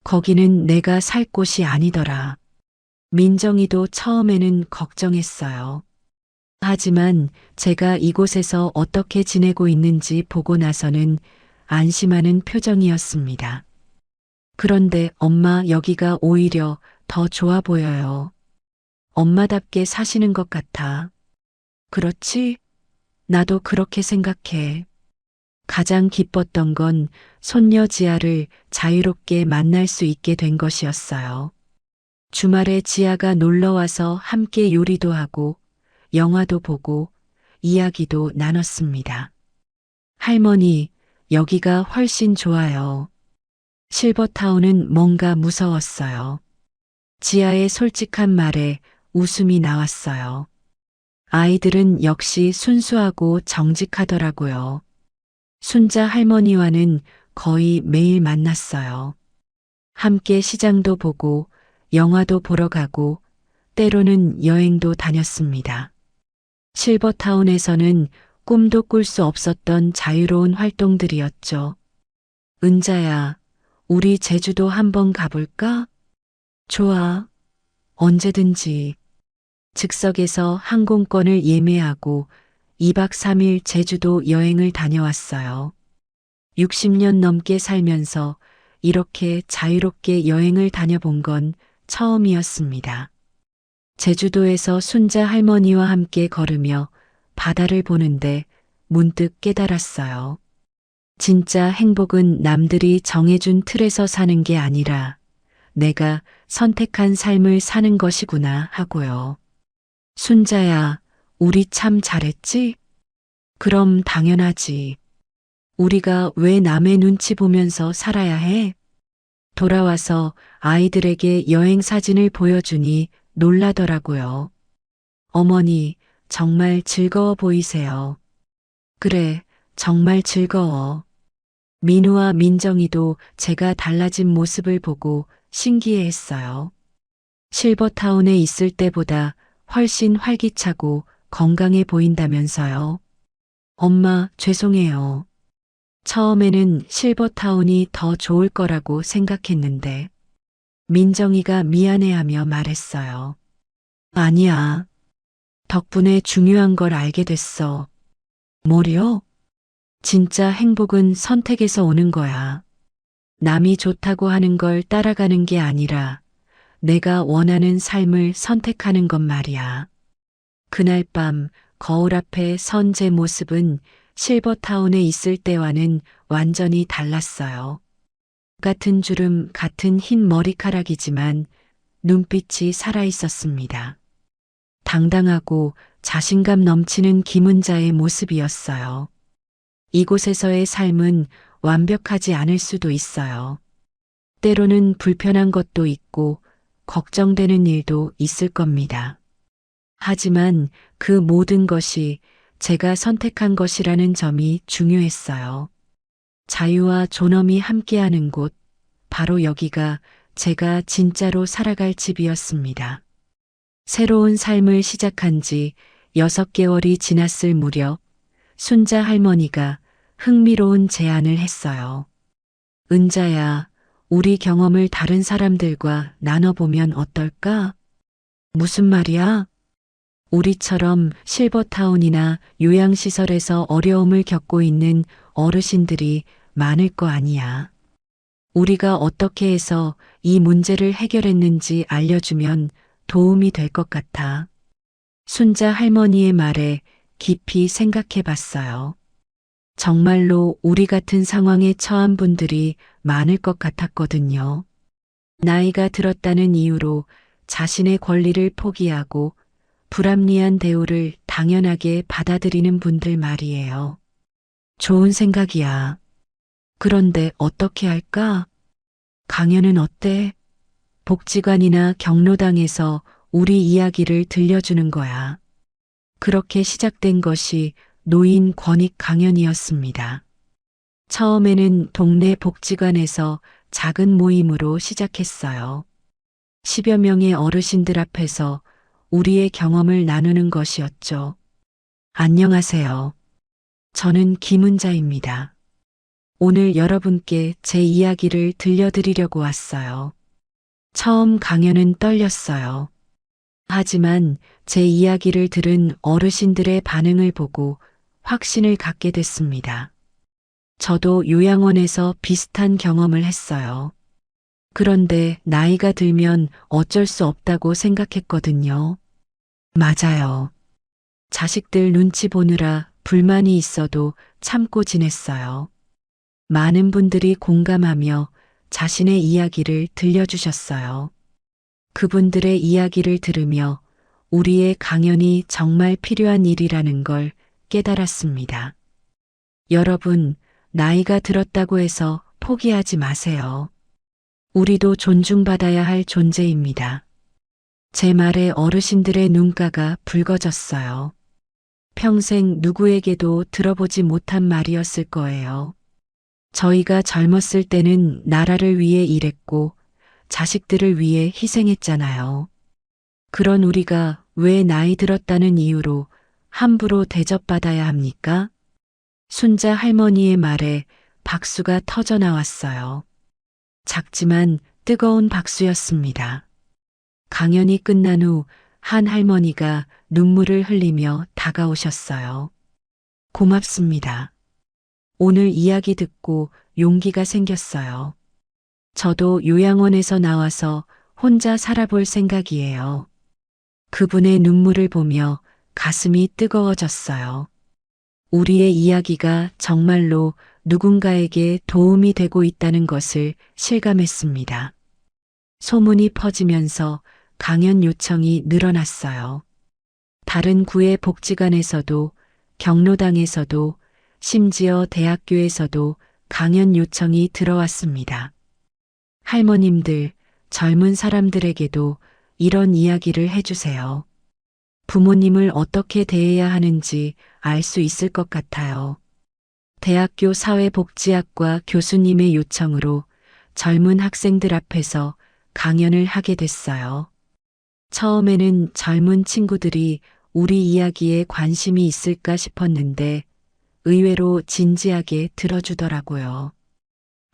거기는 내가 살 곳이 아니더라. 민정이도 처음에는 걱정했어요. 하지만 제가 이곳에서 어떻게 지내고 있는지 보고 나서는 안심하는 표정이었습니다. 그런데 엄마, 여기가 오히려 더 좋아 보여요. 엄마답게 사시는 것 같아. 그렇지? 나도 그렇게 생각해. 가장 기뻤던 건 손녀 지아를 자유롭게 만날 수 있게 된 것이었어요. 주말에 지아가 놀러와서 함께 요리도 하고 영화도 보고 이야기도 나눴습니다. 할머니, 여기가 훨씬 좋아요. 실버타운은 뭔가 무서웠어요. 지아의 솔직한 말에 웃음이 나왔어요. 아이들은 역시 순수하고 정직하더라고요. 순자 할머니와는 거의 매일 만났어요. 함께 시장도 보고 영화도 보러 가고 때로는 여행도 다녔습니다. 실버타운에서는 꿈도 꿀 수 없었던 자유로운 활동들이었죠. 은자야, 우리 제주도 한번 가볼까? 좋아. 언제든지. 즉석에서 항공권을 예매하고 2박 3일 제주도 여행을 다녀왔어요. 60년 넘게 살면서 이렇게 자유롭게 여행을 다녀본 건 처음이었습니다. 제주도에서 순자 할머니와 함께 걸으며 바다를 보는데 문득 깨달았어요. 진짜 행복은 남들이 정해준 틀에서 사는 게 아니라 내가 선택한 삶을 사는 것이구나 하고요. 순자야, 우리 참 잘했지? 그럼 당연하지. 우리가 왜 남의 눈치 보면서 살아야 해? 돌아와서 아이들에게 여행 사진을 보여주니 놀라더라고요. 어머니, 정말 즐거워 보이세요. 그래, 정말 즐거워. 민우와 민정이도 제가 달라진 모습을 보고 신기해했어요. 실버타운에 있을 때보다 훨씬 활기차고 건강해 보인다면서요. 엄마, 죄송해요. 처음에는 실버타운이 더 좋을 거라고 생각했는데, 민정이가 미안해하며 말했어요. 아니야. 덕분에 중요한 걸 알게 됐어. 뭐려? 진짜 행복은 선택에서 오는 거야. 남이 좋다고 하는 걸 따라가는 게 아니라 내가 원하는 삶을 선택하는 것 말이야. 그날 밤 거울 앞에 선 제 모습은 실버타운에 있을 때와는 완전히 달랐어요. 같은 주름, 같은 흰 머리카락이지만 눈빛이 살아있었습니다. 당당하고 자신감 넘치는 김은자의 모습이었어요. 이곳에서의 삶은 완벽하지 않을 수도 있어요. 때로는 불편한 것도 있고 걱정되는 일도 있을 겁니다. 하지만 그 모든 것이 제가 선택한 것이라는 점이 중요했어요. 자유와 존엄이 함께하는 곳, 바로 여기가 제가 진짜로 살아갈 집이었습니다. 새로운 삶을 시작한 지 6개월이 지났을 무렵 순자 할머니가 흥미로운 제안을 했어요. 은자야, 우리 경험을 다른 사람들과 나눠보면 어떨까? 무슨 말이야? 우리처럼 실버타운이나 요양시설에서 어려움을 겪고 있는 어르신들이 많을 거 아니야. 우리가 어떻게 해서 이 문제를 해결했는지 알려주면 도움이 될 것 같아. 순자 할머니의 말에 깊이 생각해 봤어요. 정말로 우리 같은 상황에 처한 분들이 많을 것 같았거든요. 나이가 들었다는 이유로 자신의 권리를 포기하고 불합리한 대우를 당연하게 받아들이는 분들 말이에요. 좋은 생각이야. 그런데 어떻게 할까? 강연은 어때? 복지관이나 경로당에서 우리 이야기를 들려주는 거야. 그렇게 시작된 것이 노인 권익 강연이었습니다. 처음에는 동네 복지관에서 작은 모임으로 시작했어요. 10여 명의 어르신들 앞에서 우리의 경험을 나누는 것이었죠. 안녕하세요. 저는 김은자입니다. 오늘 여러분께 제 이야기를 들려드리려고 왔어요. 처음 강연은 떨렸어요. 하지만 제 이야기를 들은 어르신들의 반응을 보고 확신을 갖게 됐습니다. 저도 요양원에서 비슷한 경험을 했어요. 그런데 나이가 들면 어쩔 수 없다고 생각했거든요. 맞아요. 자식들 눈치 보느라 불만이 있어도 참고 지냈어요. 많은 분들이 공감하며 자신의 이야기를 들려주셨어요. 그분들의 이야기를 들으며 우리의 강연이 정말 필요한 일이라는 걸 깨달았습니다. 여러분, 나이가 들었다고 해서 포기하지 마세요. 우리도 존중받아야 할 존재입니다. 제 말에 어르신들의 눈가가 붉어졌어요. 평생 누구에게도 들어보지 못한 말이었을 거예요. 저희가 젊었을 때는 나라를 위해 일했고 자식들을 위해 희생했잖아요. 그런 우리가 왜 나이 들었다는 이유로 함부로 대접받아야 합니까? 순자 할머니의 말에 박수가 터져 나왔어요. 작지만 뜨거운 박수였습니다. 강연이 끝난 후 한 할머니가 눈물을 흘리며 다가오셨어요. 고맙습니다. 오늘 이야기 듣고 용기가 생겼어요. 저도 요양원에서 나와서 혼자 살아볼 생각이에요. 그분의 눈물을 보며 가슴이 뜨거워졌어요. 우리의 이야기가 정말로 누군가에게 도움이 되고 있다는 것을 실감했습니다. 소문이 퍼지면서 강연 요청이 늘어났어요. 다른 구의 복지관에서도 경로당에서도 심지어 대학교에서도 강연 요청이 들어왔습니다. 할머님들, 젊은 사람들에게도 이런 이야기를 해주세요. 부모님을 어떻게 대해야 하는지 알 수 있을 것 같아요. 대학교 사회복지학과 교수님의 요청으로 젊은 학생들 앞에서 강연을 하게 됐어요. 처음에는 젊은 친구들이 우리 이야기에 관심이 있을까 싶었는데 의외로 진지하게 들어주더라고요.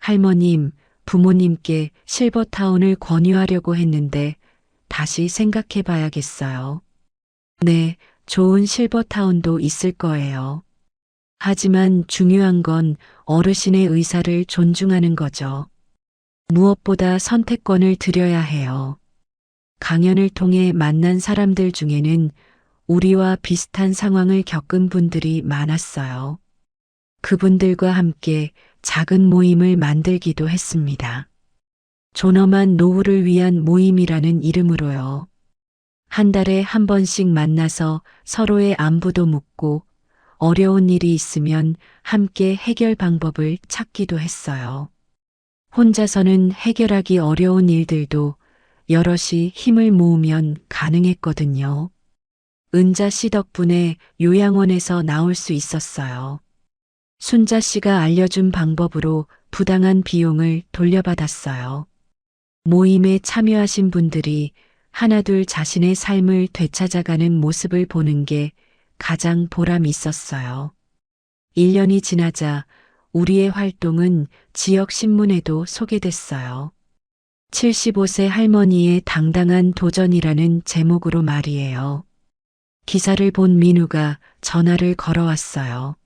할머님, 부모님께 실버타운을 권유하려고 했는데 다시 생각해 봐야겠어요. 네, 좋은 실버타운도 있을 거예요. 하지만 중요한 건 어르신의 의사를 존중하는 거죠. 무엇보다 선택권을 드려야 해요. 강연을 통해 만난 사람들 중에는 우리와 비슷한 상황을 겪은 분들이 많았어요. 그분들과 함께 작은 모임을 만들기도 했습니다. 존엄한 노후를 위한 모임이라는 이름으로요. 한 달에 한 번씩 만나서 서로의 안부도 묻고 어려운 일이 있으면 함께 해결 방법을 찾기도 했어요. 혼자서는 해결하기 어려운 일들도 여럿이 힘을 모으면 가능했거든요. 은자 씨 덕분에 요양원에서 나올 수 있었어요. 순자 씨가 알려준 방법으로 부당한 비용을 돌려받았어요. 모임에 참여하신 분들이 하나둘 자신의 삶을 되찾아가는 모습을 보는 게 가장 보람 있었어요. 1년이 지나자 우리의 활동은 지역 신문에도 소개됐어요. 75세 할머니의 당당한 도전이라는 제목으로 말이에요. 기사를 본 민우가 전화를 걸어왔어요.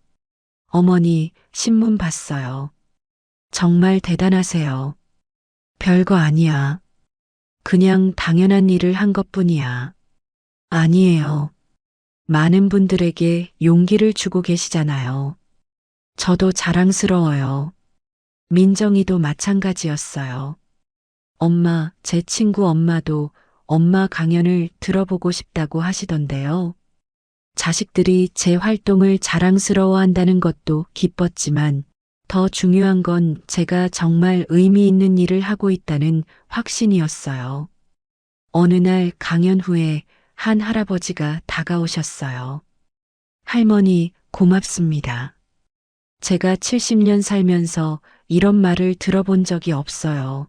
어머니, 신문 봤어요. 정말 대단하세요. 별거 아니야. 그냥 당연한 일을 한 것뿐이야. 아니에요. 많은 분들에게 용기를 주고 계시잖아요. 저도 자랑스러워요. 민정이도 마찬가지였어요. 엄마, 제 친구 엄마도 엄마 강연을 들어보고 싶다고 하시던데요. 자식들이 제 활동을 자랑스러워 한다는 것도 기뻤지만 더 중요한 건 제가 정말 의미 있는 일을 하고 있다는 확신이었어요. 어느 날 강연 후에 한 할아버지가 다가오셨어요. 할머니, 고맙습니다. 제가 70년 살면서 이런 말을 들어본 적이 없어요.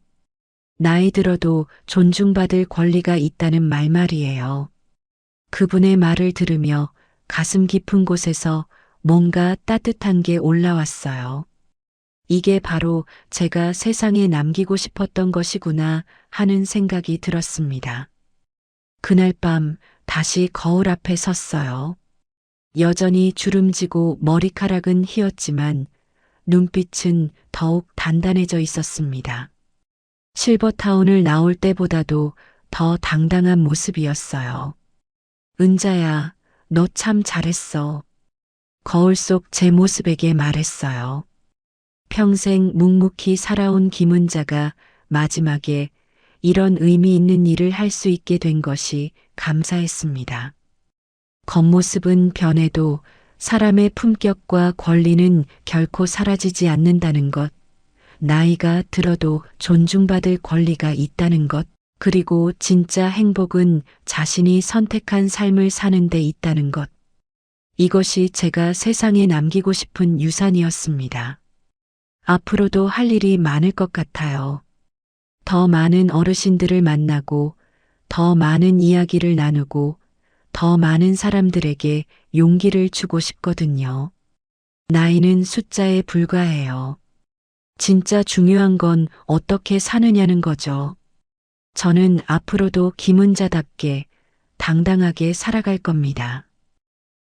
나이 들어도 존중받을 권리가 있다는 말 말이에요. 그분의 말을 들으며 가슴 깊은 곳에서 뭔가 따뜻한 게 올라왔어요. 이게 바로 제가 세상에 남기고 싶었던 것이구나 하는 생각이 들었습니다. 그날 밤 다시 거울 앞에 섰어요. 여전히 주름지고 머리카락은 휘었지만 눈빛은 더욱 단단해져 있었습니다. 실버타운을 나올 때보다도 더 당당한 모습이었어요. 은자야, 너 참 잘했어. 거울 속 제 모습에게 말했어요. 평생 묵묵히 살아온 김은자가 마지막에 이런 의미 있는 일을 할 수 있게 된 것이 감사했습니다. 겉모습은 변해도 사람의 품격과 권리는 결코 사라지지 않는다는 것, 나이가 들어도 존중받을 권리가 있다는 것, 그리고 진짜 행복은 자신이 선택한 삶을 사는 데 있다는 것. 이것이 제가 세상에 남기고 싶은 유산이었습니다. 앞으로도 할 일이 많을 것 같아요. 더 많은 어르신들을 만나고, 더 많은 이야기를 나누고, 더 많은 사람들에게 용기를 주고 싶거든요. 나이는 숫자에 불과해요. 진짜 중요한 건 어떻게 사느냐는 거죠. 저는 앞으로도 김은자답게 당당하게 살아갈 겁니다.